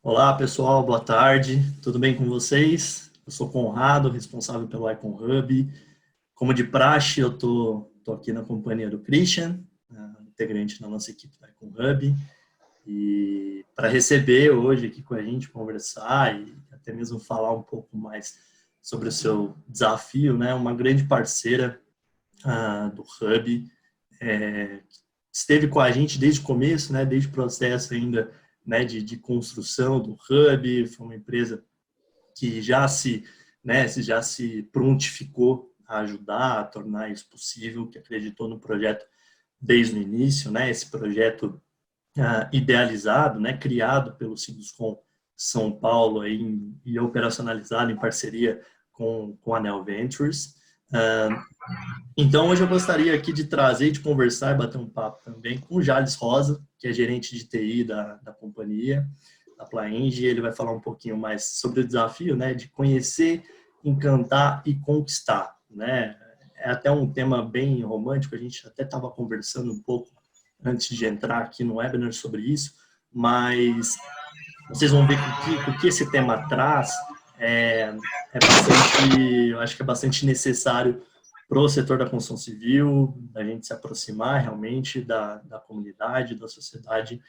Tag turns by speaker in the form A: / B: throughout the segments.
A: Olá, pessoal, boa tarde. Tudo bem com vocês? Eu sou Conrado, responsável pelo Icon Hub. Como de praxe, eu tô aqui na companhia do Christian, integrante da nossa equipe do Icon Hub, e para receber hoje aqui com a gente, conversar e até mesmo falar um pouco mais sobre o seu desafio, né? Uma grande parceira do Hub, esteve com a gente desde o começo, né? Desde o processo ainda, né? De construção do Hub. Foi uma empresa que já se prontificou a ajudar, a tornar isso possível, que acreditou no projeto desde o início, né? Esse projeto idealizado, né? Criado pelo Sinduscom São Paulo e operacionalizado em parceria com a Neo Ventures. Então, hoje eu gostaria aqui de trazer, de conversar e bater um papo também com o Jales Rosa, que é gerente de TI da companhia, da Plaenge. Ele vai falar um pouquinho mais sobre o desafio, né, de conhecer, encantar e conquistar, né? É até um tema bem romântico, a gente até estava conversando um pouco antes de entrar aqui no webinar sobre isso, mas vocês vão ver que o que esse tema traz é bastante, eu acho que é bastante necessário para o setor da construção civil, a gente se aproximar realmente da comunidade, da sociedade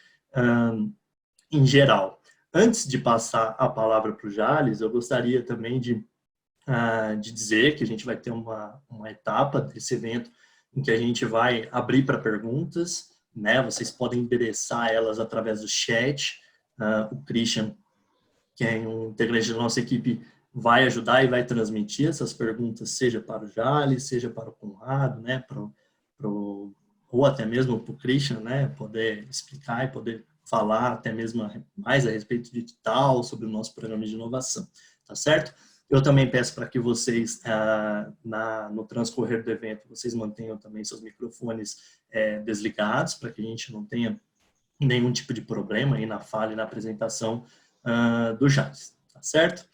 A: em geral. Antes de passar a palavra para o Jales, eu gostaria também de dizer que a gente vai ter uma etapa desse evento em que a gente vai abrir para perguntas, né? Vocês podem endereçar elas através do chat. O Christian, que é um integrante da nossa equipe, vai ajudar e vai transmitir essas perguntas, seja para o Jales, seja para o Conrado, né, ou até mesmo para o Christian, né, poder explicar e poder falar até mesmo mais a respeito de tal, sobre o nosso programa de inovação, tá certo? Eu também peço para que vocês, no transcorrer do evento, vocês mantenham também seus microfones desligados, para que a gente não tenha nenhum tipo de problema aí na fala e na apresentação do Jales, tá certo?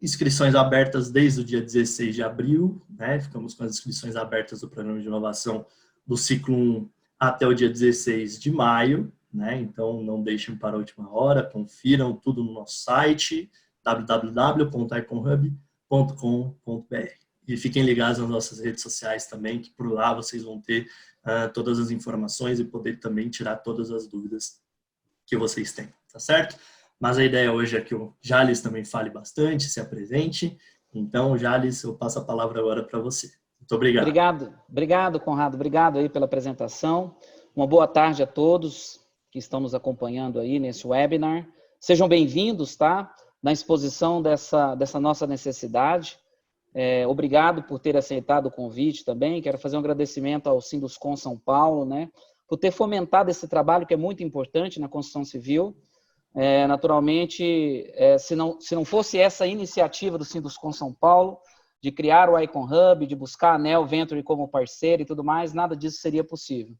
A: Inscrições abertas desde o dia 16 de abril, né? Ficamos com as inscrições abertas do programa de inovação do ciclo 1 até o dia 16 de maio, né? Então, não deixem para a última hora, confiram tudo no nosso site, www.iconhub.com.br. E fiquem ligados nas nossas redes sociais também, que por lá vocês vão ter todas as informações e poder também tirar todas as dúvidas que vocês têm, tá certo? Mas a ideia hoje é que o Jales também fale bastante, se apresente. Então, Jales, eu passo a palavra agora para você. Muito obrigado.
B: Obrigado, Conrado. Obrigado aí pela apresentação. Uma boa tarde a todos que estão nos acompanhando aí nesse webinar. Sejam bem-vindos, tá? Na exposição dessa nossa necessidade. Obrigado por ter aceitado o convite também. Quero fazer um agradecimento ao Sinduscom São Paulo, né? Por ter fomentado esse trabalho que é muito importante na construção civil. Naturalmente, se não fosse essa iniciativa do Sinduscom São Paulo, de criar o Icon Hub, de buscar a Neo Venture como parceiro e tudo mais, nada disso seria possível.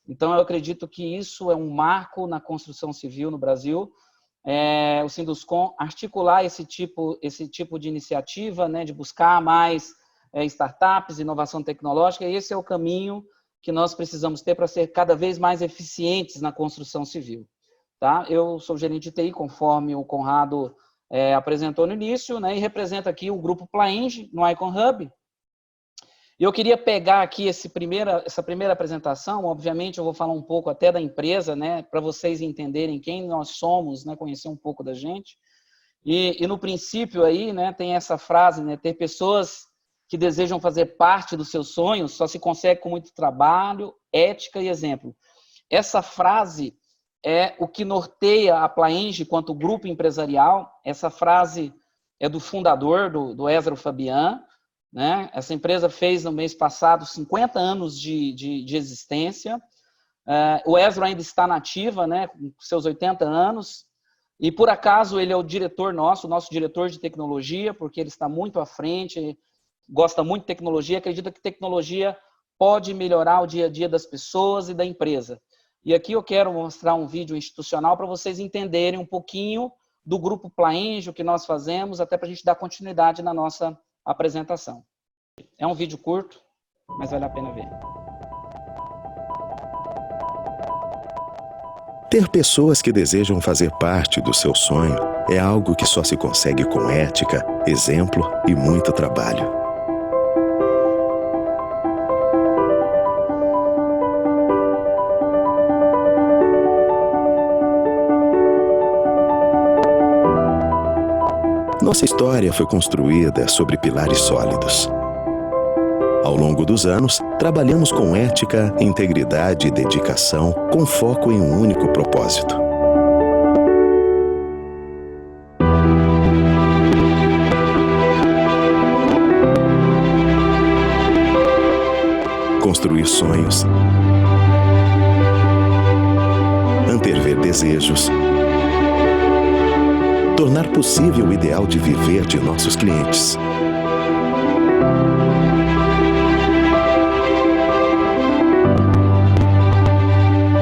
B: Então, eu acredito que isso é um marco na construção civil no Brasil. O Sinduscom articular esse tipo de iniciativa, né, de buscar mais startups, inovação tecnológica, e esse é o caminho que nós precisamos ter para ser cada vez mais eficientes na construção civil. Tá? Eu sou gerente de TI, conforme o Conrado apresentou no início, né, e represento aqui o grupo Plaenge no Icon Hub. E eu queria pegar aqui essa primeira apresentação. Obviamente eu vou falar um pouco até da empresa, né, para vocês entenderem quem nós somos, né, conhecer um pouco da gente. E no princípio aí, né, tem essa frase, né, ter pessoas que desejam fazer parte dos seus sonhos só se consegue com muito trabalho, ética e exemplo. Essa frase é o que norteia a Plaenge quanto grupo empresarial. Essa frase é do fundador, do Ezra Fabian, né? Essa empresa fez no mês passado 50 anos de existência. O Ezra ainda está na ativa, né, com seus 80 anos, e por acaso ele é o diretor nosso diretor de tecnologia, porque ele está muito à frente, gosta muito de tecnologia, acredita que tecnologia pode melhorar o dia a dia das pessoas e da empresa. E aqui eu quero mostrar um vídeo institucional para vocês entenderem um pouquinho do grupo Plaenge, o que nós fazemos, até para a gente dar continuidade na nossa apresentação. É um vídeo curto, mas vale a pena ver.
C: Ter pessoas que desejam fazer parte do seu sonho é algo que só se consegue com ética, exemplo e muito trabalho. Nossa história foi construída sobre pilares sólidos. Ao longo dos anos, trabalhamos com ética, integridade e dedicação, com foco em um único propósito. Construir sonhos, antever desejos, tornar possível o ideal de viver de nossos clientes.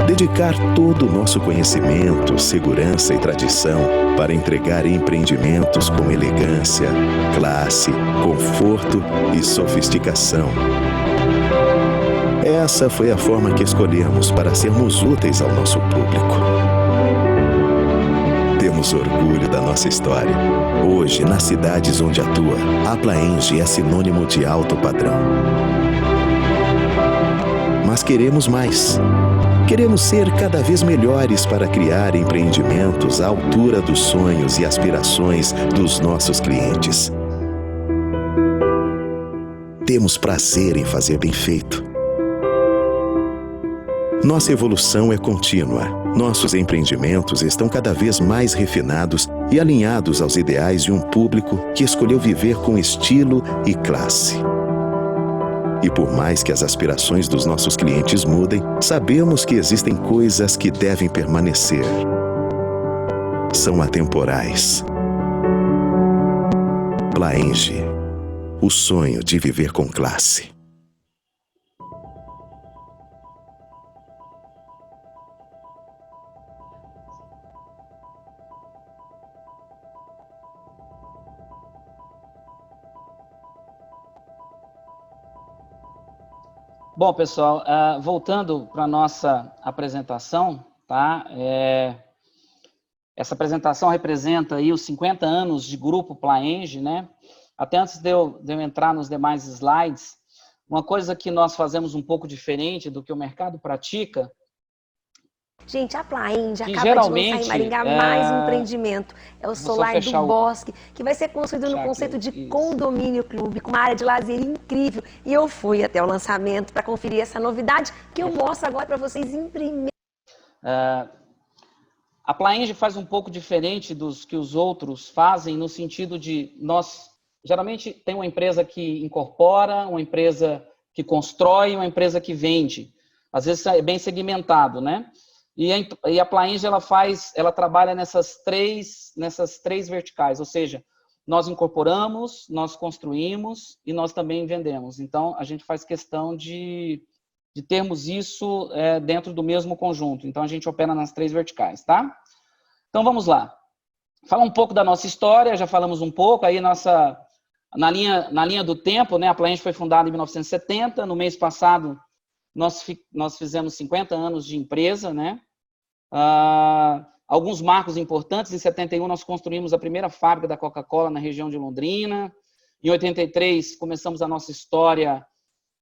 C: Dedicar todo o nosso conhecimento, segurança e tradição para entregar empreendimentos com elegância, classe, conforto e sofisticação. Essa foi a forma que escolhemos para sermos úteis ao nosso público. Temos orgulho da nossa história. Hoje, nas cidades onde atua, a Plaenge é sinônimo de alto padrão. Mas queremos mais. Queremos ser cada vez melhores para criar empreendimentos à altura dos sonhos e aspirações dos nossos clientes. Temos prazer em fazer bem feito. Nossa evolução é contínua. Nossos empreendimentos estão cada vez mais refinados e alinhados aos ideais de um público que escolheu viver com estilo e classe. E por mais que as aspirações dos nossos clientes mudem, sabemos que existem coisas que devem permanecer. São atemporais. Plaenge, o sonho de viver com classe.
B: Bom, pessoal, voltando para a nossa apresentação, tá? Essa apresentação representa aí os 50 anos de Grupo Plaenge, né? Até antes de eu entrar nos demais slides, uma coisa que nós fazemos um pouco diferente do que o mercado pratica.
D: Gente, a Plaenge acaba de lançar em Maringá mais um empreendimento. É o Solar do Bosque, que vai ser construído no conceito de condomínio clube, com uma área de lazer incrível. E eu fui até o lançamento para conferir essa novidade, que eu mostro agora para vocês em primeiro.
B: A Plaenge faz um pouco diferente dos que os outros fazem, no sentido de nós, geralmente, tem uma empresa que incorpora, uma empresa que constrói, uma empresa que vende. Às vezes é bem segmentado, né? E a Plaenge, ela trabalha nessas três verticais, ou seja, nós incorporamos, nós construímos e nós também vendemos. Então, a gente faz questão de termos isso dentro do mesmo conjunto. Então, a gente opera nas três verticais, tá? Então, vamos lá. Falar um pouco da nossa história, já falamos um pouco, aí na linha do tempo, né? A Plaenge foi fundada em 1970, no mês passado, nós fizemos 50 anos de empresa, né? Alguns marcos importantes. Em 71, nós construímos a primeira fábrica da Coca-Cola na região de Londrina. Em 83, começamos a nossa história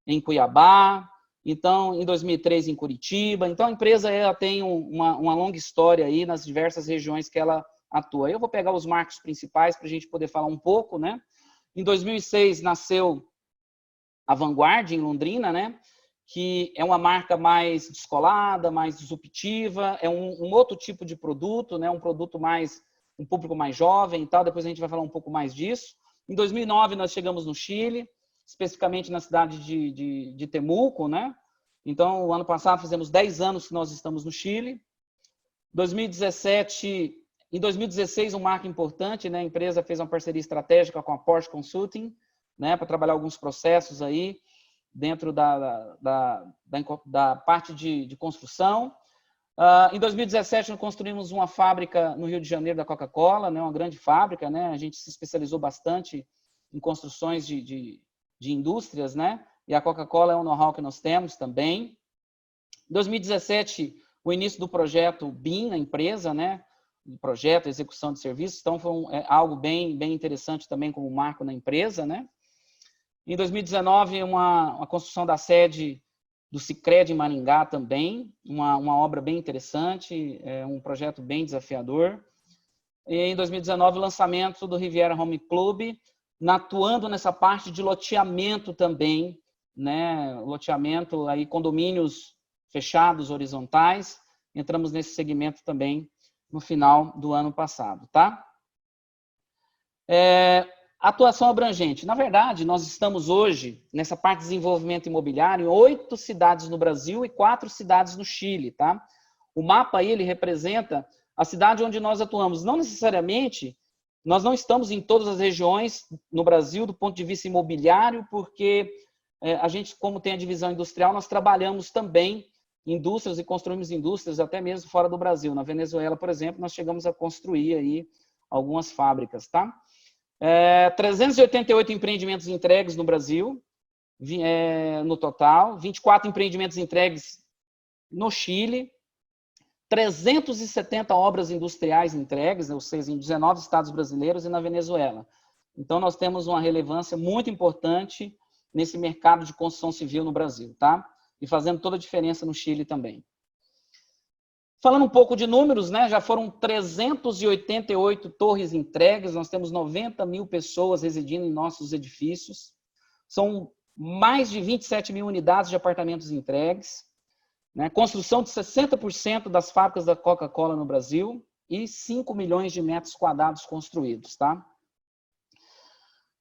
B: em Cuiabá. Então, em 2003, em Curitiba. Então, a empresa tem uma longa história aí nas diversas regiões que ela atua. Eu vou pegar os marcos principais para a gente poder falar um pouco, né? Em 2006, nasceu a Vanguard, em Londrina, né? Que é uma marca mais descolada, mais disruptiva, é um outro tipo de produto, né? Um produto um público mais jovem e tal, depois a gente vai falar um pouco mais disso. Em 2009, nós chegamos no Chile, especificamente na cidade de Temuco, né? Então, o ano passado, fizemos 10 anos que nós estamos no Chile. Em 2016, um marco importante, né? A empresa fez uma parceria estratégica com a Porsche Consulting, né? Para trabalhar alguns processos aí, dentro da parte de construção. Em 2017, nós construímos uma fábrica no Rio de Janeiro da Coca-Cola, né, uma grande fábrica, né, a gente se especializou bastante em construções de indústrias, né, e a Coca-Cola é um know-how que nós temos também. Em 2017, o início do projeto BIM na empresa, né? Projeto, execução de serviços, então foi algo bem interessante também como marco na empresa, né? Em 2019, uma construção da sede do Sicredi em Maringá também, uma obra bem interessante, um projeto bem desafiador. E em 2019, o lançamento do Riviera Home Club, atuando nessa parte de loteamento também, né? Loteamento, aí, condomínios fechados, horizontais, entramos nesse segmento também no final do ano passado, tá? Atuação abrangente. Na verdade, nós estamos hoje, nessa parte de desenvolvimento imobiliário, em 8 cidades no Brasil e 4 cidades no Chile, tá? O mapa aí, ele representa a cidade onde nós atuamos. Não necessariamente, nós não estamos em todas as regiões no Brasil do ponto de vista imobiliário, porque a gente, como tem a divisão industrial, nós trabalhamos também indústrias e construímos indústrias até mesmo fora do Brasil. Na Venezuela, por exemplo, nós chegamos a construir aí algumas fábricas, tá? 388 empreendimentos entregues no Brasil, no total, 24 empreendimentos entregues no Chile, 370 obras industriais entregues, ou seja, em 19 estados brasileiros e na Venezuela. Então, nós temos uma relevância muito importante nesse mercado de construção civil no Brasil, tá? E fazendo toda a diferença no Chile também. Falando um pouco de números, né? Já foram 388 torres entregues, nós temos 90 mil pessoas residindo em nossos edifícios, são mais de 27 mil unidades de apartamentos entregues, né? Construção de 60% das fábricas da Coca-Cola no Brasil e 5 milhões de metros quadrados construídos, tá?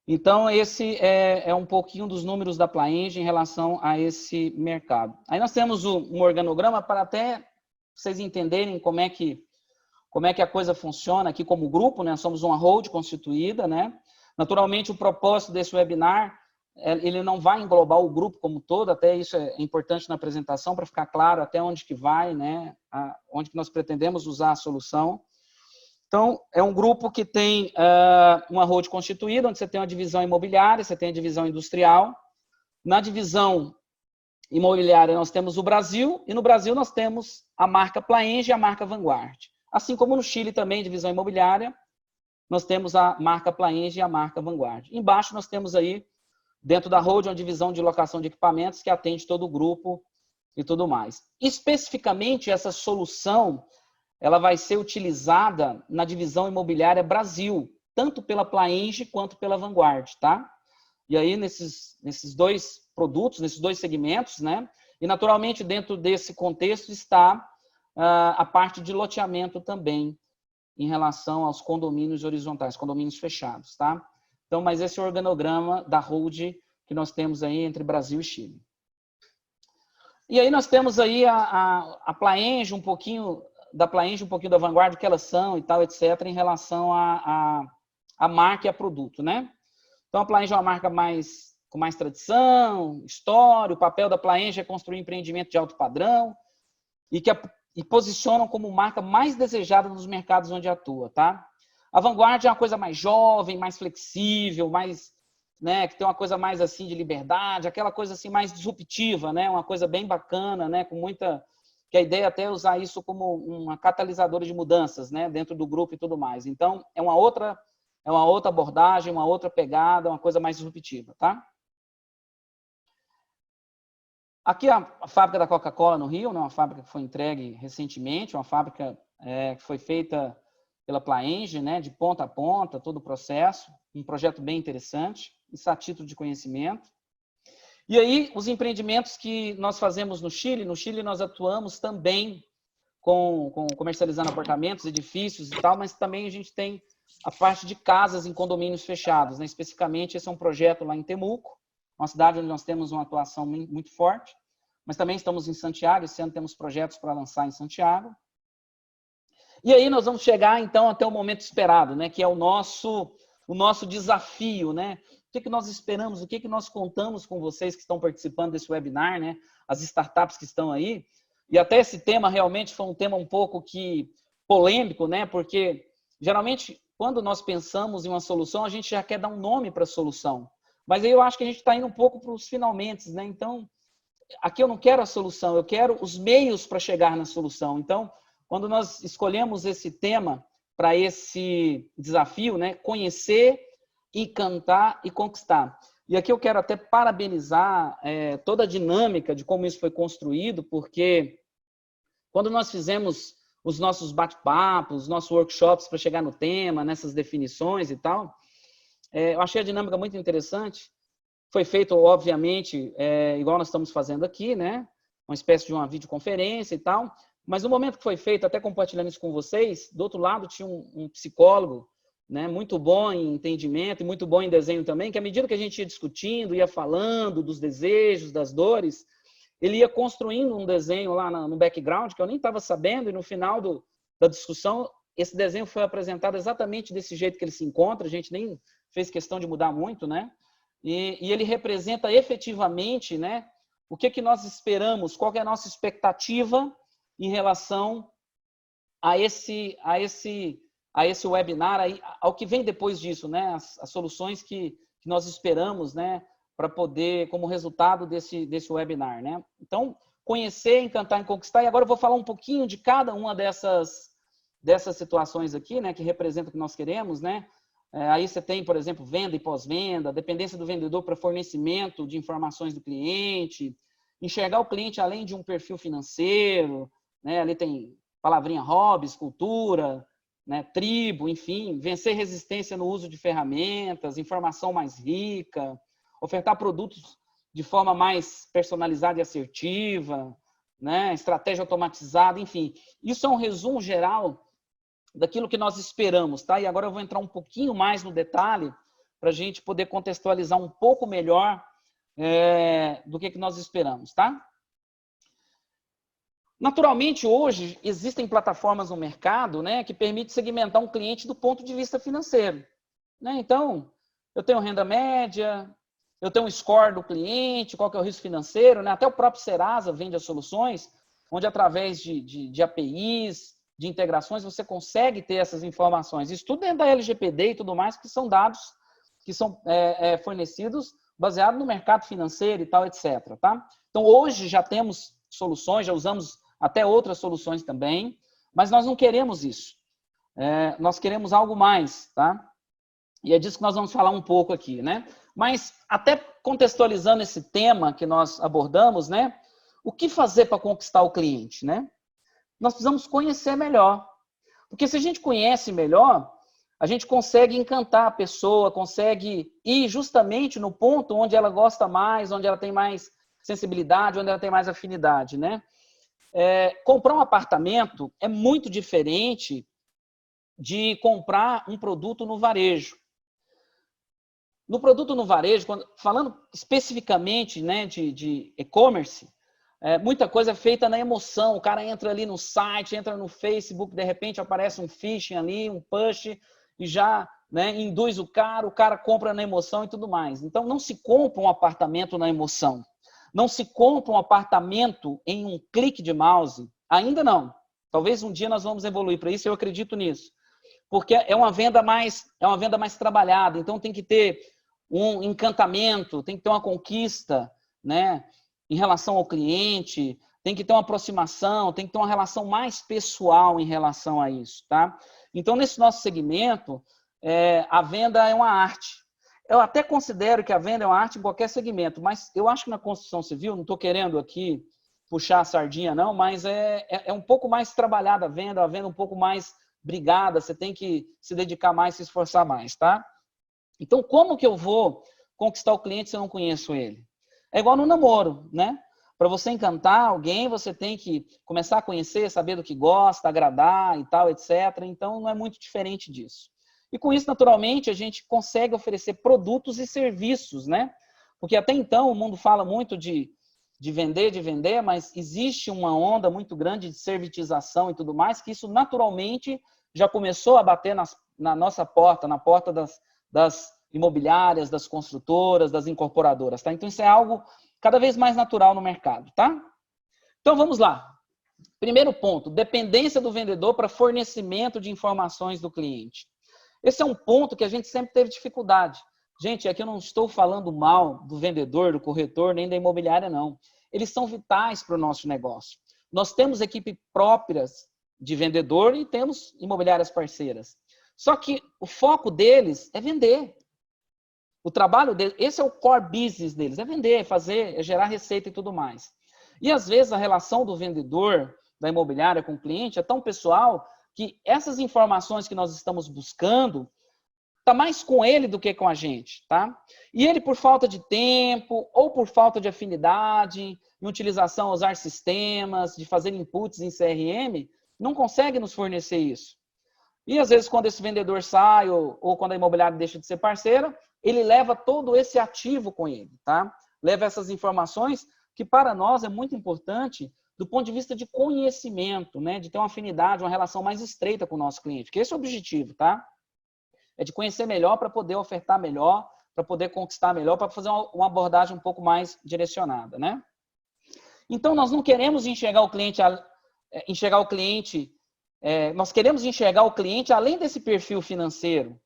B: Então, esse é um pouquinho dos números da Plaenge em relação a esse mercado. Aí nós temos um organograma para até vocês entenderem como é que a coisa funciona aqui como grupo, né? Nós somos uma hold constituída, né? Naturalmente, o propósito desse webinar, ele não vai englobar o grupo como todo, até isso é importante na apresentação para ficar claro até onde que vai, né? Onde que nós pretendemos usar a solução. Então, é um grupo que tem uma hold constituída, onde você tem uma divisão imobiliária, você tem a divisão industrial. Na divisão imobiliária, nós temos o Brasil, e no Brasil nós temos a marca Plaenge e a marca Vanguard. Assim como no Chile também, divisão imobiliária, nós temos a marca Plaenge e a marca Vanguard. Embaixo nós temos aí, dentro da hold, uma divisão de locação de equipamentos que atende todo o grupo e tudo mais. Especificamente, essa solução ela vai ser utilizada na divisão imobiliária Brasil, tanto pela Plaenge quanto pela Vanguard, tá? E aí, nesses dois produtos, nesses dois segmentos, né? E, naturalmente, dentro desse contexto está a parte de loteamento também, em relação aos condomínios horizontais, condomínios fechados, tá? Então, mas esse é o organograma da hold que nós temos aí entre Brasil e Chile. E aí nós temos aí a Plaenge, um pouquinho da Plaenge, um pouquinho da Vanguard, o que elas são e tal, etc., em relação à marca e a produto, né? Então, a Plaenge é uma marca com mais tradição, história, o papel da Plaenge é construir empreendimento de alto padrão e posicionam como marca mais desejada nos mercados onde atua, tá? A Vanguard é uma coisa mais jovem, mais flexível, mais, né, que tem uma coisa mais assim de liberdade, aquela coisa assim mais disruptiva, né? Uma coisa bem bacana, né? Com muita... que a ideia até é usar isso como uma catalisadora de mudanças, né, dentro do grupo e tudo mais. Então, é uma outra abordagem, uma outra pegada, uma coisa mais disruptiva, tá? Aqui a fábrica da Coca-Cola no Rio, né, uma fábrica que foi entregue recentemente, uma fábrica que foi feita pela Plaenge, né, de ponta a ponta, todo o processo, um projeto bem interessante, isso a título de conhecimento. E aí, os empreendimentos que nós fazemos no Chile nós atuamos também comercializando apartamentos, edifícios e tal, mas também a gente tem a parte de casas em condomínios fechados, né? Especificamente, esse é um projeto lá em Temuco, uma cidade onde nós temos uma atuação muito forte, mas também estamos em Santiago, esse ano temos projetos para lançar em Santiago. E aí nós vamos chegar, então, até o momento esperado, né? Que é o nosso desafio, né? O que nós esperamos, o que nós contamos com vocês que estão participando desse webinar, né? As startups que estão aí. E até esse tema realmente foi um tema um pouco polêmico, né? Porque, geralmente, quando nós pensamos em uma solução, a gente já quer dar um nome para a solução. Mas aí eu acho que a gente está indo um pouco para os finalmente, né? Então, aqui eu não quero a solução, eu quero os meios para chegar na solução. Então, quando nós escolhemos esse tema para esse desafio, né, conhecer, encantar e conquistar. E aqui eu quero até parabenizar toda a dinâmica de como isso foi construído, porque quando nós fizemos os nossos bate-papos, os nossos workshops para chegar no tema, nessas definições e tal, eu achei a dinâmica muito interessante. Foi feito, obviamente, igual nós estamos fazendo aqui, né? Uma espécie de uma videoconferência e tal. Mas no momento que foi feito, até compartilhando isso com vocês, do outro lado tinha um psicólogo, né, muito bom em entendimento e muito bom em desenho também, que à medida que a gente ia discutindo, ia falando dos desejos, das dores, ele ia construindo um desenho lá no background, que eu nem estava sabendo, e no final da discussão, esse desenho foi apresentado exatamente desse jeito que ele se encontra, a gente nem fez questão de mudar muito, né? E ele representa efetivamente, né, o que nós esperamos, qual que é a nossa expectativa em relação a esse webinar, ao que vem depois disso, né? As soluções que nós esperamos, né? Para poder, como resultado desse webinar, né? Então, conhecer, encantar e conquistar. E agora eu vou falar um pouquinho de cada uma dessas situações aqui, né? Que representa o que nós queremos, né? Aí você tem, por exemplo, venda e pós-venda, dependência do vendedor para fornecimento de informações do cliente, enxergar o cliente além de um perfil financeiro, né? Ali tem palavrinha hobbies, cultura, né? Tribo, enfim, vencer resistência no uso de ferramentas, informação mais rica, ofertar produtos de forma mais personalizada e assertiva, né? Estratégia automatizada, enfim. Isso é um resumo geral daquilo que nós esperamos, tá? E agora eu vou entrar um pouquinho mais no detalhe para a gente poder contextualizar um pouco melhor do que nós esperamos, tá? Naturalmente, hoje, existem plataformas no mercado, né, que permitem segmentar um cliente do ponto de vista financeiro, né? Então, eu tenho renda média, eu tenho um score do cliente, qual que é o risco financeiro, né? Até o próprio Serasa vende as soluções, onde através de APIs, de integrações, você consegue ter essas informações. Isso tudo dentro da LGPD e tudo mais, que são dados que são fornecidos baseado no mercado financeiro e tal, etc. Tá? Então, hoje já temos soluções, já usamos até outras soluções também, mas nós não queremos isso. Nós queremos algo mais, tá? E é disso que nós vamos falar um pouco aqui, né? Mas, até contextualizando esse tema que nós abordamos, né? O que fazer para conquistar o cliente, né? Nós precisamos conhecer melhor. Porque se a gente conhece melhor, a gente consegue encantar a pessoa, consegue ir justamente no ponto onde ela gosta mais, onde ela tem mais sensibilidade, onde ela tem mais afinidade, né? Comprar um apartamento é muito diferente de comprar um produto no varejo. No produto no varejo, falando especificamente, né, de e-commerce, muita coisa é feita na emoção. O cara entra ali no site, entra no Facebook, de repente aparece um phishing ali, um push, e já, né, induz o cara compra na emoção e tudo mais. Então, não se compra um apartamento na emoção. Não se compra um apartamento em um clique de mouse. Ainda não. Talvez um dia nós vamos evoluir para isso, eu acredito nisso. Porque é uma venda mais trabalhada. Então, tem que ter um encantamento, tem que ter uma conquista, né, em relação ao cliente, tem que ter uma aproximação, tem que ter uma relação mais pessoal em relação a isso, tá? Então, nesse nosso segmento, a venda é uma arte. Eu até considero que a venda é uma arte em qualquer segmento, mas eu acho que na construção civil, não estou querendo aqui puxar a sardinha, não, mas é um pouco mais trabalhada a venda um pouco mais brigada, você tem que se dedicar mais, se esforçar mais, tá? Então, como que eu vou conquistar o cliente se eu não conheço ele? É igual no namoro, né? Para você encantar alguém, você tem que começar a conhecer, saber do que gosta, agradar e tal, etc. Então, não é muito diferente disso. E com isso, naturalmente, a gente consegue oferecer produtos e serviços, né? Porque até então o mundo fala muito de vender, mas existe uma onda muito grande de servitização e tudo mais, que isso naturalmente já começou a bater na nossa porta, na porta das imobiliárias, das construtoras, das incorporadoras, tá? Então, isso é algo cada vez mais natural no mercado, tá? Então, vamos lá. Primeiro ponto, dependência do vendedor para fornecimento de informações do cliente. Esse é um ponto que a gente sempre teve dificuldade. Gente, aqui eu não estou falando mal do vendedor, do corretor, nem da imobiliária, não. eles são vitais para o nosso negócio. Nós temos equipe próprias de vendedor e temos imobiliárias parceiras. Só que o foco deles é vender. O trabalho deles, esse é o core business deles, é vender, é fazer, é gerar receita e tudo mais. E às vezes a relação do vendedor, da imobiliária com o cliente é tão pessoal que essas informações que nós estamos buscando está mais com ele do que com a gente, tá? E ele, por falta de tempo ou por falta de afinidade, em utilização, usar sistemas, de fazer inputs em CRM, não consegue nos fornecer isso. E às vezes quando esse vendedor sai ou quando a imobiliária deixa de ser parceira, ele leva todo esse ativo com ele, tá? Leva essas informações que para nós é muito importante do ponto de vista de conhecimento, né? De ter uma afinidade, uma relação mais estreita com o nosso cliente, que esse é o objetivo, tá? É de conhecer melhor para poder ofertar melhor, para poder conquistar melhor, para fazer uma abordagem um pouco mais direcionada, né? Então, nós não queremos enxergar o cliente, nós queremos enxergar o cliente além desse perfil financeiro.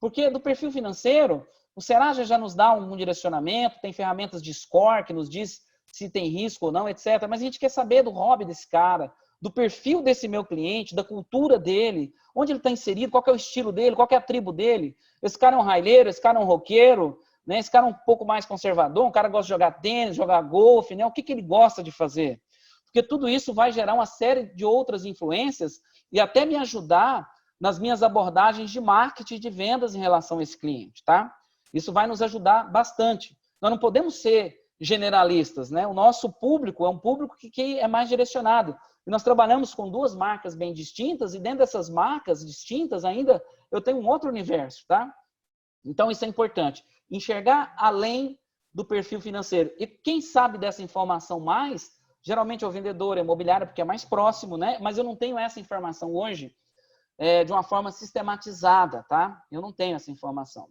B: Porque do perfil financeiro, o Serasa já nos dá um direcionamento, tem ferramentas de score que nos diz se tem risco ou não, etc. Mas a gente quer saber do hobby desse cara, do perfil desse meu cliente, da cultura dele, onde ele está inserido, qual que é o estilo dele, qual que é a tribo dele. Esse cara é um raileiro, esse cara é um roqueiro, né? Esse cara é um pouco mais conservador, um cara gosta de jogar tênis, jogar golfe, né? O que ele gosta de fazer? Porque tudo isso vai gerar uma série de outras influências e até me ajudar nas minhas abordagens de marketing e de vendas em relação a esse cliente, tá? Isso vai nos ajudar bastante. Nós não podemos ser generalistas, né? O nosso público é um público que é mais direcionado. E nós trabalhamos com duas marcas bem distintas e dentro dessas marcas distintas ainda eu tenho um outro universo, tá? Então isso é importante. Enxergar além do perfil financeiro. E quem sabe dessa informação mais, geralmente é o vendedor, é imobiliário, porque é mais próximo, né? Mas eu não tenho essa informação hoje de uma forma sistematizada, tá? Eu não tenho essa informação.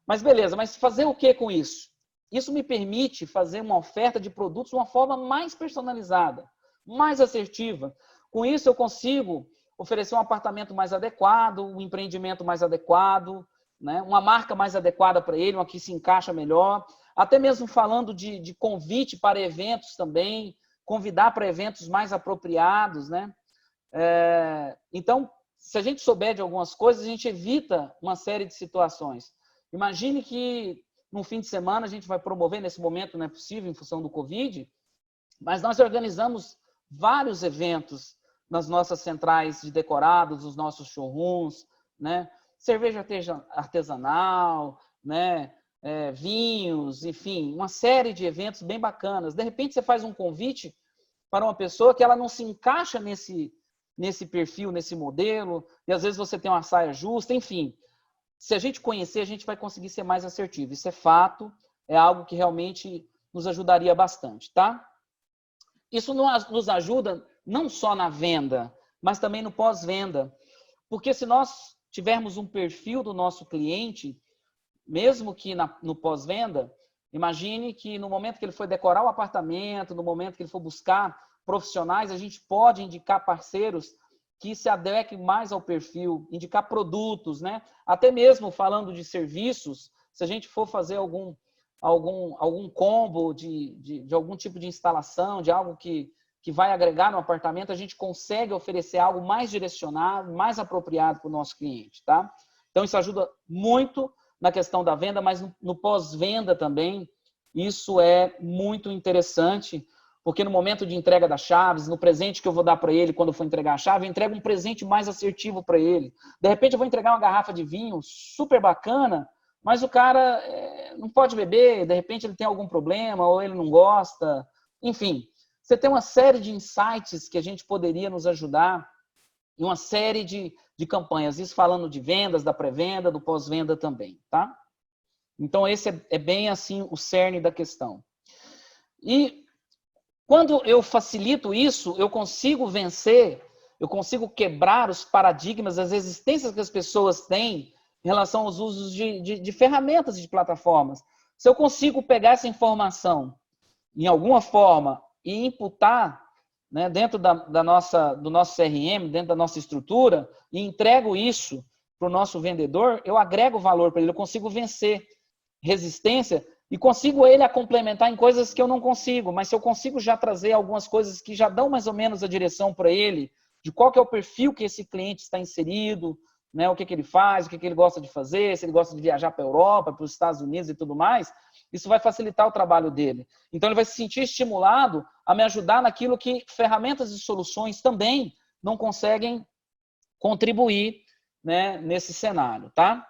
B: Mas beleza, mas fazer o que com isso? Isso me permite fazer uma oferta de produtos de uma forma mais personalizada, mais assertiva. Com isso eu consigo oferecer um apartamento mais adequado, um empreendimento mais adequado, né? Uma marca mais adequada para ele, uma que se encaixa melhor. Até mesmo falando de convite para eventos também, convidar para eventos mais apropriados, né? Então, se a gente souber de algumas coisas, a gente evita uma série de situações. Imagine que no fim de semana a gente vai promover, nesse momento não é possível em função do Covid, mas nós organizamos vários eventos nas nossas centrais de decorados, nos nossos showrooms, né? Cerveja artesanal, né? Vinhos, enfim, uma série de eventos bem bacanas. De repente você faz um convite para uma pessoa que ela não se encaixa nesse perfil, nesse modelo, e às vezes você tem uma saia justa, enfim. Se a gente conhecer, a gente vai conseguir ser mais assertivo. Isso é fato, é algo que realmente nos ajudaria bastante, tá? Isso nos ajuda não só na venda, mas também no pós-venda. Porque se nós tivermos um perfil do nosso cliente, mesmo que no pós-venda, imagine que no momento que ele for decorar o apartamento, no momento que ele for buscar profissionais, a gente pode indicar parceiros que se adequem mais ao perfil, indicar produtos, né? Até mesmo falando de serviços, se a gente for fazer algum combo de algum tipo de instalação, de algo que vai agregar no apartamento, a gente consegue oferecer algo mais direcionado, mais apropriado para o nosso cliente, tá? Então, isso ajuda muito na questão da venda, mas no pós-venda também, isso é muito interessante, porque no momento de entrega das chaves, no presente que eu vou dar para ele quando eu for entregar a chave, eu entrego um presente mais assertivo para ele. De repente eu vou entregar uma garrafa de vinho super bacana, mas o cara não pode beber, de repente ele tem algum problema ou ele não gosta. Enfim, você tem uma série de insights que a gente poderia nos ajudar e uma série de campanhas. Isso falando de vendas, da pré-venda, do pós-venda também, tá? Então esse é bem assim o cerne da questão. E quando eu facilito isso, eu consigo vencer, eu consigo quebrar os paradigmas, as resistências que as pessoas têm em relação aos usos de ferramentas de plataformas. Se eu consigo pegar essa informação em alguma forma e imputar, né, dentro do nosso CRM, dentro da nossa estrutura, e entrego isso para o nosso vendedor, eu agrego valor para ele, eu consigo vencer resistência e consigo ele a complementar em coisas que eu não consigo, mas se eu consigo já trazer algumas coisas que já dão mais ou menos a direção para ele, de qual que é o perfil que esse cliente está inserido, né, o que ele faz, o que ele gosta de fazer, se ele gosta de viajar para a Europa, para os Estados Unidos e tudo mais, isso vai facilitar o trabalho dele. Então, ele vai se sentir estimulado a me ajudar naquilo que ferramentas e soluções também não conseguem contribuir, né, nesse cenário, tá?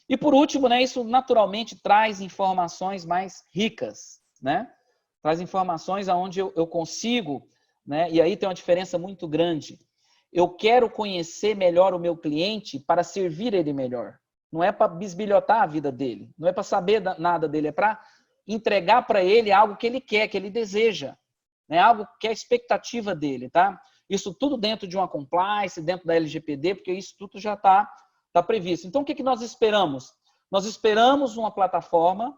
B: E, por último, né, isso naturalmente traz informações mais ricas, né? Traz informações onde eu consigo, né, e aí tem uma diferença muito grande. Eu quero conhecer melhor o meu cliente para servir ele melhor. Não é para bisbilhotar a vida dele, não é para saber nada dele, é para entregar para ele algo que ele quer, que ele deseja, né? Algo que é a expectativa dele, tá? Isso tudo dentro de uma compliance, dentro da LGPD, porque isso tudo já está previsto. Então, o que nós esperamos? Nós esperamos uma plataforma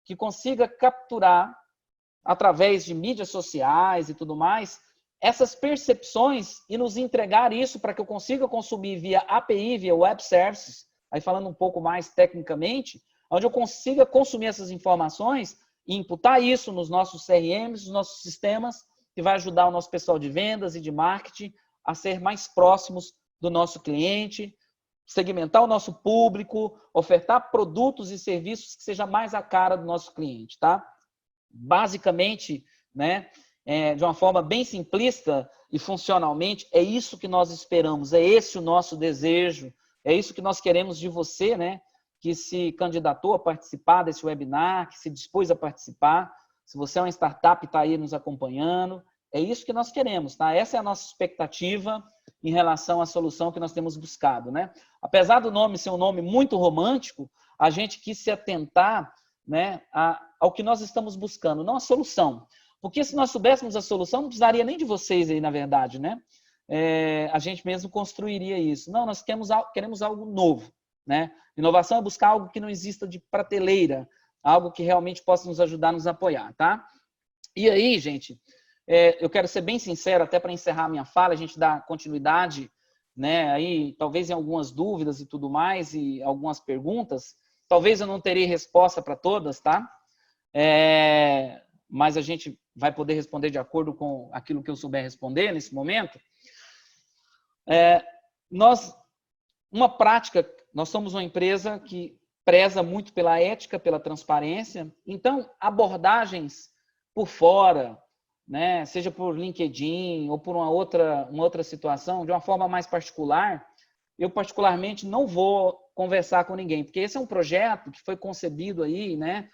B: que consiga capturar, através de mídias sociais e tudo mais, essas percepções e nos entregar isso para que eu consiga consumir via API, via Web Services, aí falando um pouco mais tecnicamente, onde eu consiga consumir essas informações e imputar isso nos nossos CRMs, nos nossos sistemas, que vai ajudar o nosso pessoal de vendas e de marketing a ser mais próximos do nosso cliente, segmentar o nosso público, ofertar produtos e serviços que seja mais a cara do nosso cliente, tá? Basicamente, né, de uma forma bem simplista e funcionalmente, é isso que nós esperamos, é esse o nosso desejo, é isso que nós queremos de você, né, que se candidatou a participar desse webinar, que se dispôs a participar. Se você é uma startup e está aí nos acompanhando, é isso que nós queremos, tá? Essa é a nossa expectativa em relação à solução que nós temos buscado, né? Apesar do nome ser um nome muito romântico, a gente quis se atentar, né, ao que nós estamos buscando, não a solução. Porque se nós soubéssemos a solução, não precisaria nem de vocês aí, na verdade, né? A gente mesmo construiria isso. Não, nós queremos algo novo, né? Inovação é buscar algo que não exista de prateleira, algo que realmente possa nos ajudar, nos apoiar, tá? E aí, gente, eu quero ser bem sincero, até para encerrar a minha fala, a gente dá continuidade, né? Aí, talvez em algumas dúvidas e tudo mais, e algumas perguntas. Talvez eu não terei resposta para todas, tá? Mas a gente vai poder responder de acordo com aquilo que eu souber responder nesse momento. Nós somos uma empresa que preza muito pela ética, pela transparência. Então, abordagens por fora, né, seja por LinkedIn ou por uma outra situação, de uma forma mais particular, eu particularmente não vou conversar com ninguém, porque esse é um projeto que foi concebido aí, né?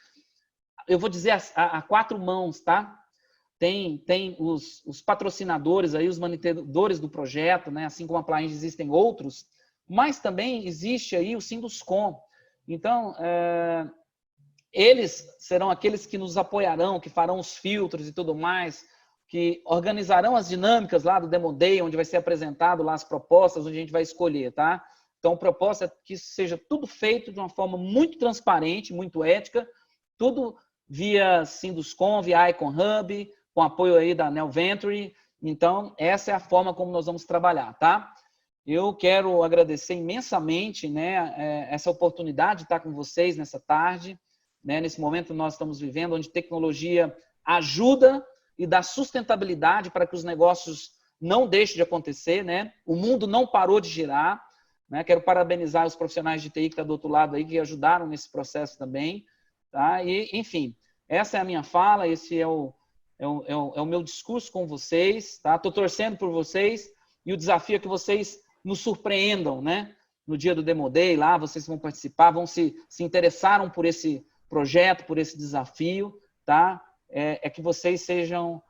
B: Eu vou dizer a quatro mãos, tá? Tem os patrocinadores aí, os mantenedores do projeto, né? Assim como a Plaenge existem outros, mas também existe aí o Sinduscom. Então, eles serão aqueles que nos apoiarão, que farão os filtros e tudo mais, que organizarão as dinâmicas lá do Demo Day, onde vai ser apresentado lá as propostas, onde a gente vai escolher, tá? Então, a proposta é que seja tudo feito de uma forma muito transparente, muito ética, tudo via Sinduscom, via Icon Hub, com apoio aí da Neo Venture. Então, essa é a forma como nós vamos trabalhar, tá? Eu quero agradecer imensamente, né, essa oportunidade de estar com vocês nessa tarde, né, nesse momento que nós estamos vivendo, onde tecnologia ajuda e dá sustentabilidade para que os negócios não deixem de acontecer, né? O mundo não parou de girar, né? Quero parabenizar os profissionais de TI que estão do outro lado aí, que ajudaram nesse processo também, tá? E, enfim, essa é a minha fala, esse é o meu discurso com vocês, tá? Estou torcendo por vocês e o desafio é que vocês nos surpreendam, né? No dia do Demo Day, lá vocês vão participar, vão se interessaram por esse projeto, por esse desafio, tá? Que vocês sejam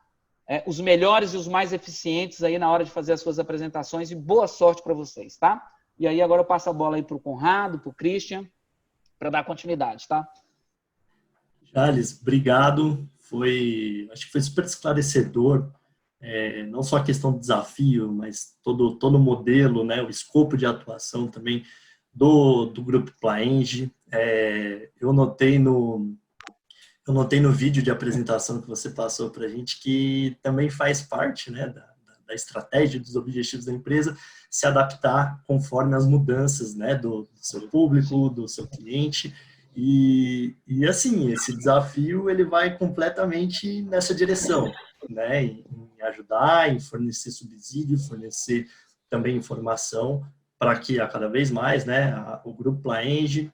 B: os melhores e os mais eficientes aí na hora de fazer as suas apresentações e boa sorte para vocês, tá? E aí agora eu passo a bola aí para o Conrado, para o Christian, para dar continuidade, tá?
A: Jales, obrigado. Acho que foi super esclarecedor, não só a questão do desafio, mas todo o modelo, né, o escopo de atuação também do Grupo Plaenge. Eu notei no vídeo de apresentação que você passou para a gente que também faz parte, né, da estratégia, dos objetivos da empresa, se adaptar conforme as mudanças, né, do seu público, do seu cliente. E assim, esse desafio ele vai completamente nessa direção, né? Em ajudar, em fornecer subsídio, fornecer também informação para que a cada vez mais, né, o grupo Plaenge,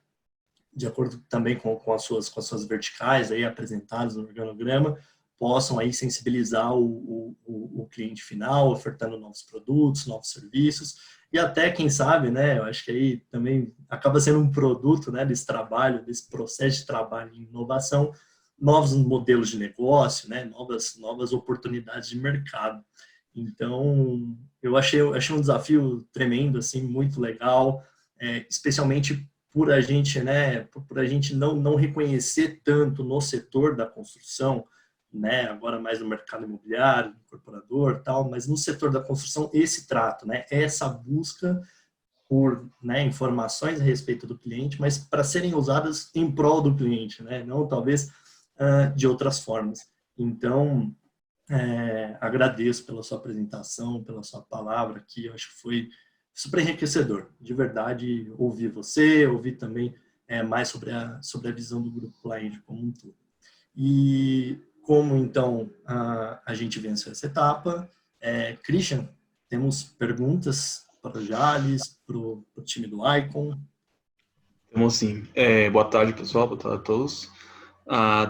A: de acordo também com as suas verticais aí apresentadas no organograma, possam aí sensibilizar o cliente final, ofertando novos produtos, novos serviços, e até, quem sabe, né, eu acho que aí também acaba sendo um produto, né, desse trabalho, desse processo de trabalho em inovação, novos modelos de negócio, né, novas oportunidades de mercado. Então, eu achei um desafio tremendo, assim, muito legal, especialmente por a gente, né, por a gente não reconhecer tanto no setor da construção, né, agora mais no mercado imobiliário, incorporador, tal, mas no setor da construção esse trato, né, essa busca por, né, informações a respeito do cliente, mas para serem usadas em prol do cliente, né, não talvez de outras formas. Então, agradeço pela sua apresentação, pela sua palavra aqui, eu acho que foi super enriquecedor, de verdade, ouvir você, ouvir também mais sobre a visão do Grupo Plaenge como um todo. E como, então, a gente venceu essa etapa, Christian, temos perguntas para o Jales, para o time do Icon?
E: Temos sim. Boa tarde, pessoal, boa tarde a todos.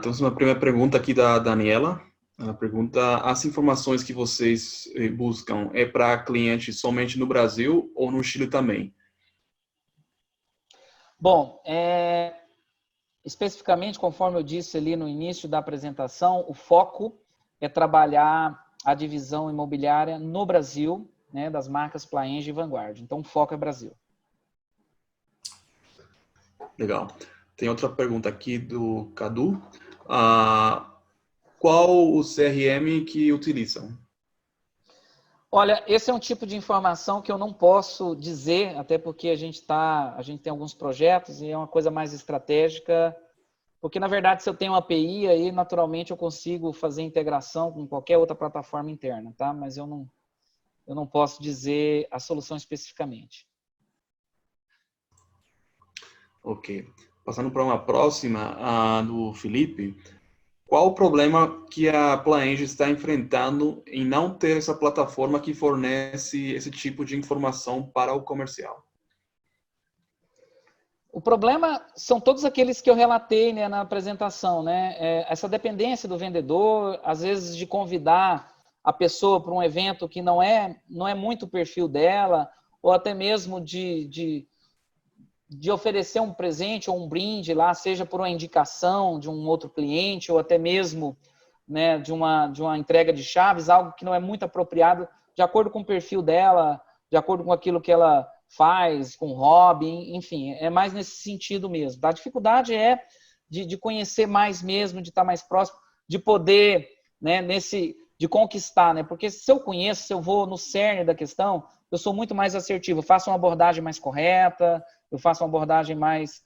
E: Temos uma primeira pergunta aqui da Daniela. Ela pergunta, as informações que vocês buscam é para clientes somente no Brasil ou no Chile também?
B: Bom, especificamente, conforme eu disse ali no início da apresentação, o foco é trabalhar a divisão imobiliária no Brasil, né, das marcas Plaenge e Vanguard. Então, o foco é Brasil.
E: Legal. Tem outra pergunta aqui do Cadu. Qual o CRM que utilizam?
B: Olha, esse é um tipo de informação que eu não posso dizer, até porque a gente tem alguns projetos e é uma coisa mais estratégica, porque na verdade se eu tenho uma API aí, naturalmente eu consigo fazer integração com qualquer outra plataforma interna, tá? Mas eu não posso dizer a solução especificamente.
E: Ok. Passando para uma próxima, do Felipe. Qual o problema que a Plaenge está enfrentando em não ter essa plataforma que fornece esse tipo de informação para o comercial?
B: O problema são todos aqueles que eu relatei, né, na apresentação, né? Essa dependência do vendedor, às vezes de convidar a pessoa para um evento que não é muito o perfil dela, ou até mesmo de oferecer um presente ou um brinde lá, seja por uma indicação de um outro cliente, ou até mesmo, né, de uma entrega de chaves, algo que não é muito apropriado, de acordo com o perfil dela, de acordo com aquilo que ela faz, com hobby, enfim, é mais nesse sentido mesmo. A dificuldade é de conhecer mais mesmo, de estar mais próximo, de poder, né, de conquistar, né? Porque se eu conheço, se eu vou no cerne da questão, eu sou muito mais assertivo, eu faço uma abordagem mais correta, eu faço uma abordagem mais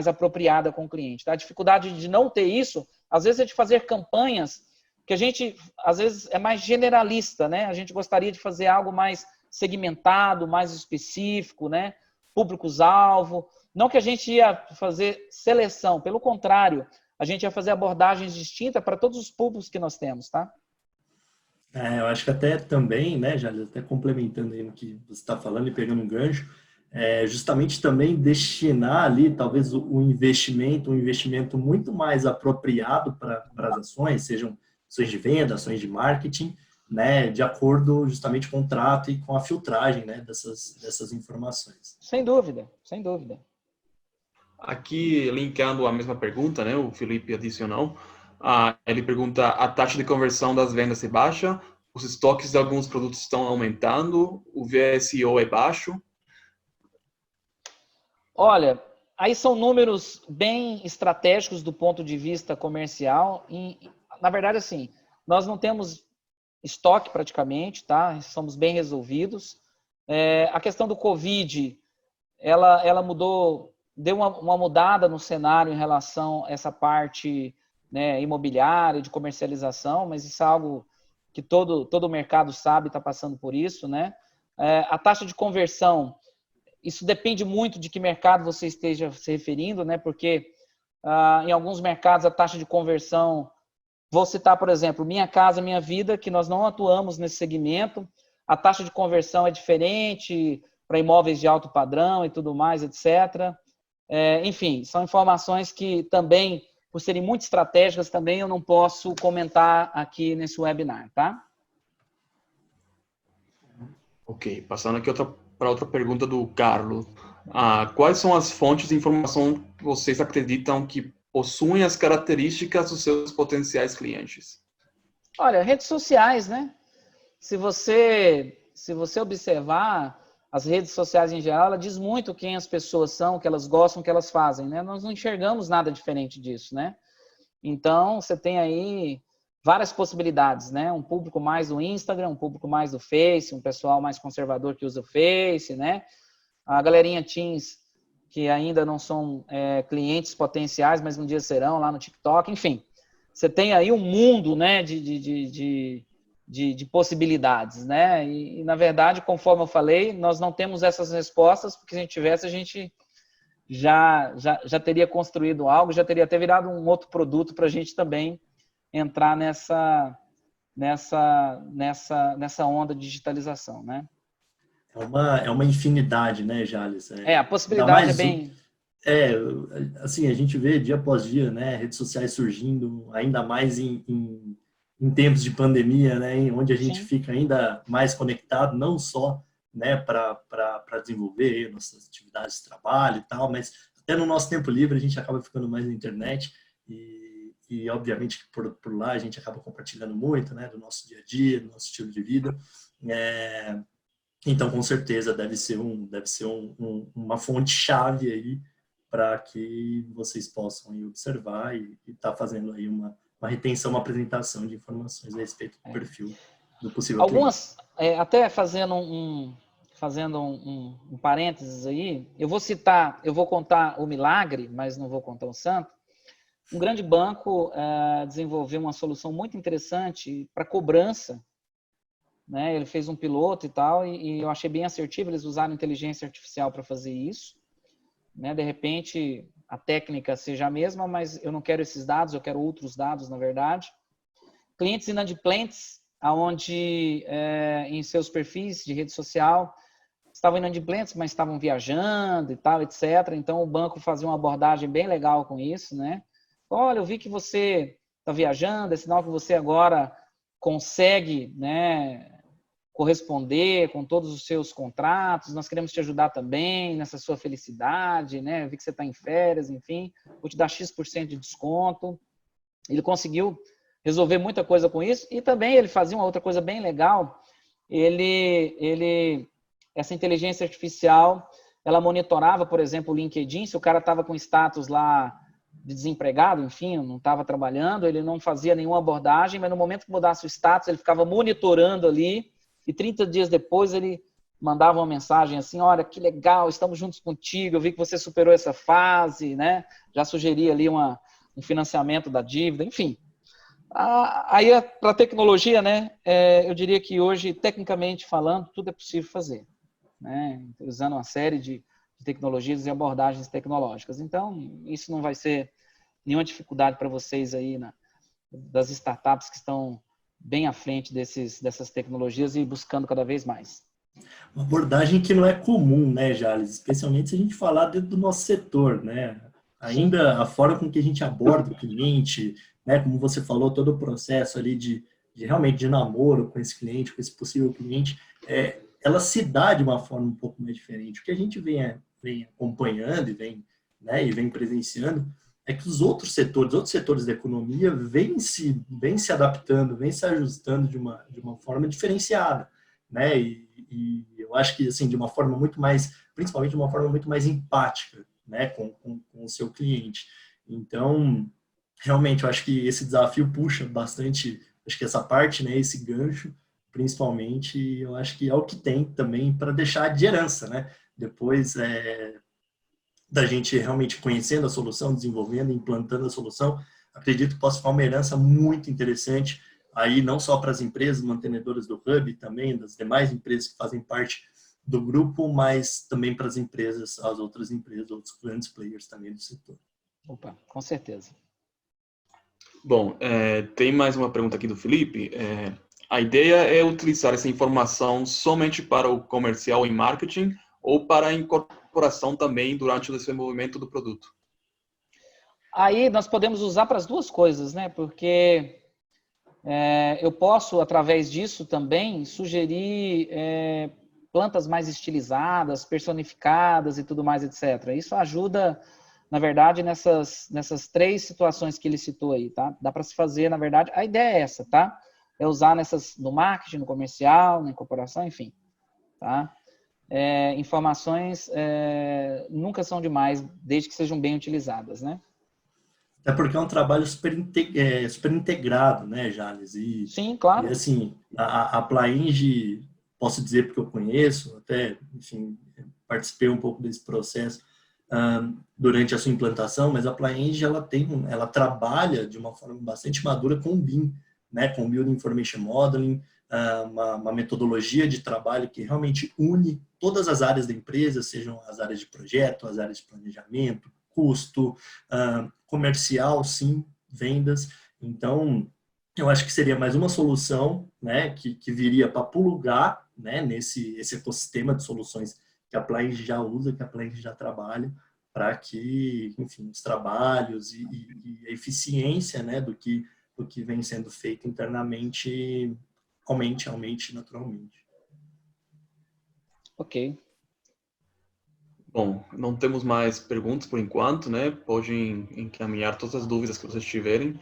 B: apropriada com o cliente. Tá? A dificuldade de não ter isso, às vezes, é de fazer campanhas que a gente, às vezes, é mais generalista, né? A gente gostaria de fazer algo mais segmentado, mais específico, né? Públicos-alvo. Não que a gente ia fazer seleção, pelo contrário, a gente ia fazer abordagens distintas para todos os públicos que nós temos, tá?
A: Eu acho que até também, né, já até complementando aí no que você está falando e pegando um gancho, justamente também destinar ali talvez um investimento muito mais apropriado para as ações, sejam ações de venda, ações de marketing, né, de acordo justamente com o trato e com a filtragem, né, dessas informações.
B: Sem dúvida, sem dúvida.
E: Aqui, linkando a mesma pergunta, né, o Felipe adicionou, ele pergunta, a taxa de conversão das vendas é baixa, os estoques de alguns produtos estão aumentando, o VSO é baixo?
B: Olha, aí são números bem estratégicos do ponto de vista comercial. E, na verdade, assim, nós não temos estoque praticamente, tá? Somos bem resolvidos. A questão do Covid, ela mudou, deu uma mudada no cenário em relação a essa parte, né, imobiliária, de comercialização, mas isso é algo que todo o mercado sabe, está passando por isso, né? A taxa de conversão, isso depende muito de que mercado você esteja se referindo, né? Porque Em alguns mercados, a taxa de conversão, vou citar, por exemplo, Minha Casa Minha Vida, que nós não atuamos nesse segmento. A taxa de conversão é diferente para imóveis de alto padrão e tudo mais, etc. Enfim, são informações que também, por serem muito estratégicas, também eu não posso comentar aqui nesse webinar, tá?
E: Ok, passando aqui para outra pergunta do Carlos. Quais são as fontes de informação que vocês acreditam que possuem as características dos seus potenciais clientes?
B: Olha, redes sociais, né? Se você observar as redes sociais em geral, ela diz muito quem as pessoas são, o que elas gostam, o que elas fazem, né? Nós não enxergamos nada diferente disso, né? Então, você tem aí várias possibilidades, né? Um público mais do Instagram, um público mais do Face, um pessoal mais conservador que usa o Face, né? A galerinha teens, que ainda não são clientes potenciais, mas um dia serão lá no TikTok, enfim. Você tem aí um mundo, né, de possibilidades, né? E, na verdade, conforme eu falei, nós não temos essas respostas, porque se a gente tivesse, a gente já teria construído algo, já teria até virado um outro produto para a gente também entrar nessa onda de digitalização, né?
A: É uma infinidade, né, Jales?
B: A possibilidade é bem...
A: assim, a gente vê dia após dia, né, redes sociais surgindo, ainda mais em tempos de pandemia, né, onde a gente fica ainda mais conectado, não só, né, para desenvolver nossas atividades de trabalho e tal, mas até no nosso tempo livre a gente acaba ficando mais na internet e obviamente por lá a gente acaba compartilhando muito, né, do nosso dia a dia, do nosso estilo de vida. Então, com certeza, deve ser uma fonte-chave aí para que vocês possam observar e estar fazendo aí uma retenção, uma apresentação de informações a respeito do perfil do possível
B: cliente. Até fazendo um parênteses aí, eu vou contar o milagre, mas não vou contar o santo. Um grande banco desenvolveu uma solução muito interessante para cobrança, né? Ele fez um piloto e tal, e eu achei bem assertivo, eles usaram inteligência artificial para fazer isso, né? De repente, a técnica seja a mesma, mas eu não quero esses dados, eu quero outros dados, na verdade. Clientes inadimplentes, onde em seus perfis de rede social estavam inadimplentes, mas estavam viajando e tal, etc. Então, o banco fazia uma abordagem bem legal com isso, né? Olha, eu vi que você está viajando, é sinal que você agora consegue, né, corresponder com todos os seus contratos, nós queremos te ajudar também nessa sua felicidade, né? Eu vi que você está em férias, enfim, vou te dar X% de desconto. Ele conseguiu resolver muita coisa com isso e também ele fazia uma outra coisa bem legal, essa inteligência artificial, ela monitorava, por exemplo, o LinkedIn, se o cara estava com status lá de desempregado, enfim, não estava trabalhando, ele não fazia nenhuma abordagem, mas no momento que mudasse o status, ele ficava monitorando ali, e 30 dias depois ele mandava uma mensagem assim, olha, que legal, estamos juntos contigo, eu vi que você superou essa fase, né? Já sugeria ali um financiamento da dívida, enfim. Aí, para a tecnologia, né, eu diria que hoje, tecnicamente falando, tudo é possível fazer, né? Usando uma série de tecnologias e abordagens tecnológicas. Então, isso não vai ser nenhuma dificuldade para vocês aí, das startups que estão bem à frente dessas tecnologias e buscando cada vez mais.
A: Uma abordagem que não é comum, né, Jales? Especialmente se a gente falar dentro do nosso setor, né? Ainda a forma com que a gente aborda o cliente, né? Como você falou, todo o processo ali de realmente de namoro com esse cliente, com esse possível cliente, ela se dá de uma forma um pouco mais diferente. O que a gente vem acompanhando e vem presenciando é que os outros setores da economia vêm se adaptando, vêm se ajustando de uma forma diferenciada, né? E eu acho que, assim, principalmente de uma forma muito mais empática, né, com o seu cliente. Então, realmente, eu acho que esse desafio puxa bastante, acho que essa parte, né, esse gancho, principalmente, eu acho que é o que tem também para deixar de herança, né? Depois da gente realmente conhecendo a solução, desenvolvendo, implantando a solução, acredito que possa ficar uma herança muito interessante aí, não só para as empresas mantenedoras do Hub, também das demais empresas que fazem parte do grupo, mas também para as outras empresas, outros grandes players também do setor.
B: Opa, com certeza.
E: Bom, tem mais uma pergunta aqui do Felipe. A ideia é utilizar essa informação somente para o comercial e marketing ou para a incorporação também durante o desenvolvimento do produto?
B: Aí nós podemos usar para as duas coisas, né? Porque eu posso, através disso também, sugerir plantas mais estilizadas, personificadas e tudo mais, etc. Isso ajuda, na verdade, nessas 3 situações que ele citou aí, tá? Dá para se fazer, na verdade, a ideia é essa, tá? É usar no marketing, no comercial, na incorporação, enfim, tá? Informações nunca são demais, desde que sejam bem utilizadas, né?
A: Até porque é um trabalho super integrado, né, Jales?
B: Sim, claro.
A: E assim, a Plaenge, posso dizer porque eu conheço, até, enfim, participei um pouco desse processo durante a sua implantação, mas a Plaenge, ela trabalha de uma forma bastante madura com o BIM, né, com o Building Information Modeling, uma metodologia de trabalho que realmente une todas as áreas da empresa, sejam as áreas de projeto, as áreas de planejamento, custo, comercial, sim, vendas. Então, eu acho que seria mais uma solução, né, que viria para plugar, né, nesse ecossistema de soluções que a Plaenge já usa, que a Plaenge já trabalha, para que, enfim, os trabalhos e a eficiência, né, do que vem sendo feito internamente aumente naturalmente.
B: Ok.
E: Bom, não temos mais perguntas por enquanto, né? Podem encaminhar todas as dúvidas que vocês tiverem.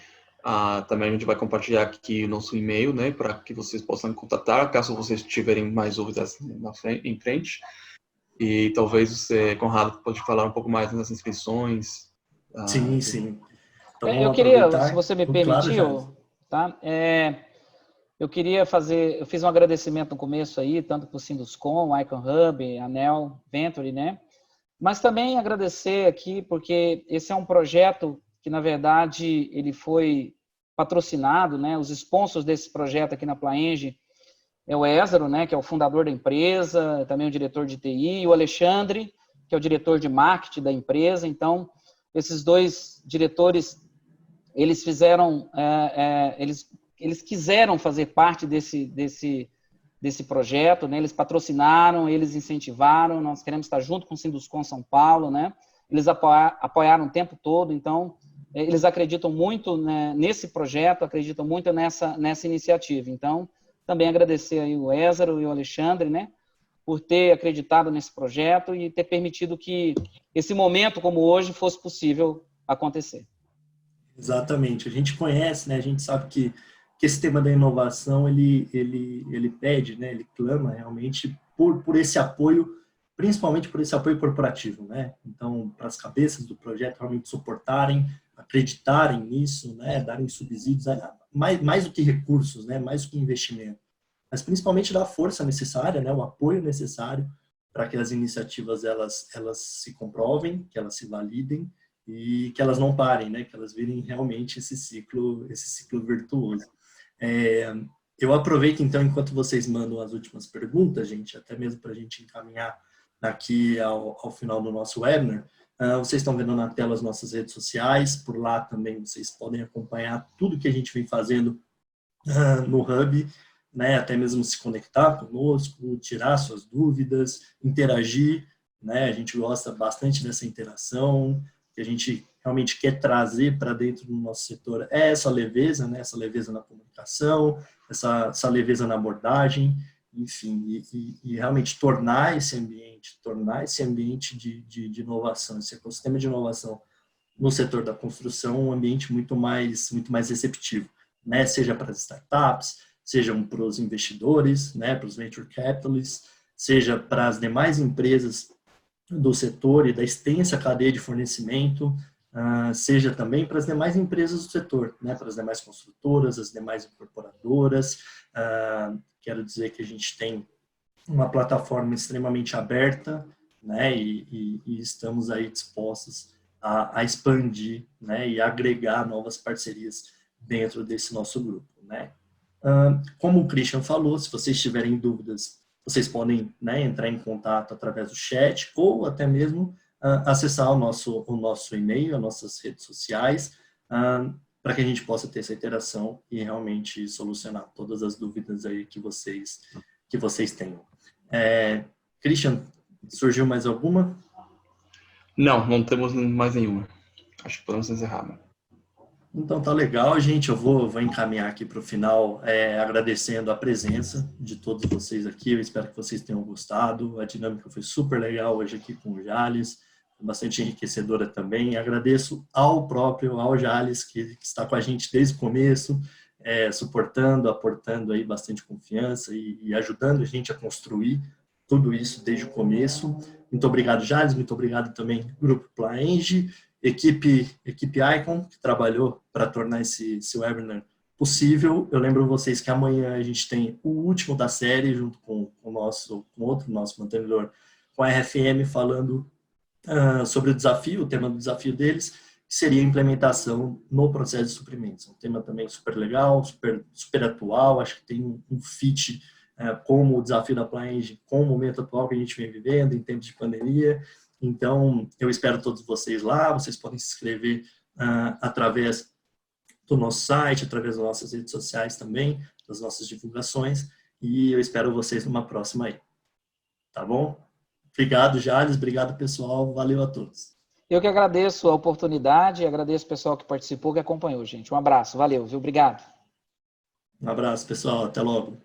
E: Também a gente vai compartilhar aqui o nosso e-mail, né? Para que vocês possam contatar, caso vocês tiverem mais dúvidas em frente. E talvez você, Conrado, pode falar um pouco mais das inscrições.
A: Sim. Então,
B: eu queria, se você me permitiu, tá? Eu fiz um agradecimento no começo aí, tanto para o Sinduscom, Icon Hub, Anel, Venture, né? Mas também agradecer aqui, porque esse é um projeto que, na verdade, ele foi patrocinado, né? Os sponsors desse projeto aqui na Plaenge é o Ézaro, né? Que é o fundador da empresa, também o diretor de TI, e o Alexandre, que é o diretor de marketing da empresa. Então, esses 2 diretores, eles fizeram, eles quiseram fazer parte desse projeto, né? Eles patrocinaram, eles incentivaram, nós queremos estar junto com o Sinduscom São Paulo, né? Eles apoiaram o tempo todo, então eles acreditam muito, né, nesse projeto, acreditam muito nessa iniciativa. Então, também agradecer aí o Ézaro e o Alexandre, né, por ter acreditado nesse projeto e ter permitido que esse momento como hoje fosse possível acontecer.
A: Exatamente. A gente conhece, né? A gente sabe que esse tema da inovação, ele pede, né? Ele clama realmente por esse apoio, principalmente por esse apoio corporativo, né? Então, para as cabeças do projeto realmente suportarem, acreditarem nisso, né? Darem subsídios, mais do que recursos, né? Mais do que investimento, mas principalmente dar a força necessária, né? O apoio necessário para que as iniciativas elas se comprovem, que elas se validem e que elas não parem, né? Que elas virem realmente esse ciclo virtuoso. Eu aproveito, então, enquanto vocês mandam as últimas perguntas, gente, até mesmo para a gente encaminhar aqui ao final do nosso webinar, vocês estão vendo na tela as nossas redes sociais, por lá também vocês podem acompanhar tudo que a gente vem fazendo no Hub, né? Até mesmo se conectar conosco, tirar suas dúvidas, interagir, né? A gente gosta bastante dessa interação, que a gente realmente quer trazer para dentro do nosso setor essa leveza, né? Essa leveza na comunicação, essa leveza na abordagem, enfim, e realmente tornar esse ambiente de inovação, esse ecossistema de inovação no setor da construção um ambiente muito mais receptivo, né? Seja para as startups, sejam para os investidores, né? Para os venture capitalists, seja para as demais empresas do setor e da extensa cadeia de fornecimento, seja também para as demais empresas do setor, né, para as demais construtoras, as demais incorporadoras. Quero dizer que a gente tem uma plataforma extremamente aberta, né, e estamos aí dispostos a expandir, né, e agregar novas parcerias dentro desse nosso grupo, né. Como o Christian falou, se vocês tiverem dúvidas, vocês podem, né, entrar em contato através do chat ou até mesmo acessar o nosso e-mail, as nossas redes sociais, para que a gente possa ter essa interação e realmente solucionar todas as dúvidas aí que vocês tenham. Christian, surgiu mais alguma?
E: Não temos mais nenhuma. Acho que podemos encerrar, né?
A: Então tá legal, gente. Eu vou encaminhar aqui para o final, agradecendo a presença de todos vocês aqui. Eu espero que vocês tenham gostado. A dinâmica foi super legal hoje aqui com o Jales, bastante enriquecedora também. Agradeço ao Jales, que está com a gente desde o começo, suportando, aportando aí bastante confiança e ajudando a gente a construir tudo isso desde o começo. Muito obrigado, Jales. Muito obrigado também, Grupo Plaenge. Equipe Icon, que trabalhou para tornar esse webinar possível. Eu lembro vocês que amanhã a gente tem o último da série, junto com outro nosso mantenedor, com a RFM, falando sobre o tema do desafio deles, que seria a implementação no processo de suprimentos. Um tema também super legal, super atual, acho que tem um fit como o desafio da Plaenge, com o momento atual que a gente vem vivendo, em tempos de pandemia. Então, eu espero todos vocês lá. Vocês podem se inscrever através do nosso site, através das nossas redes sociais também, das nossas divulgações. E eu espero vocês numa próxima aí. Tá bom? Obrigado, Jales. Obrigado, pessoal. Valeu a todos.
B: Eu que agradeço a oportunidade, agradeço o pessoal que participou, que acompanhou, gente. Um abraço. Valeu, viu? Obrigado.
A: Um abraço, pessoal. Até logo.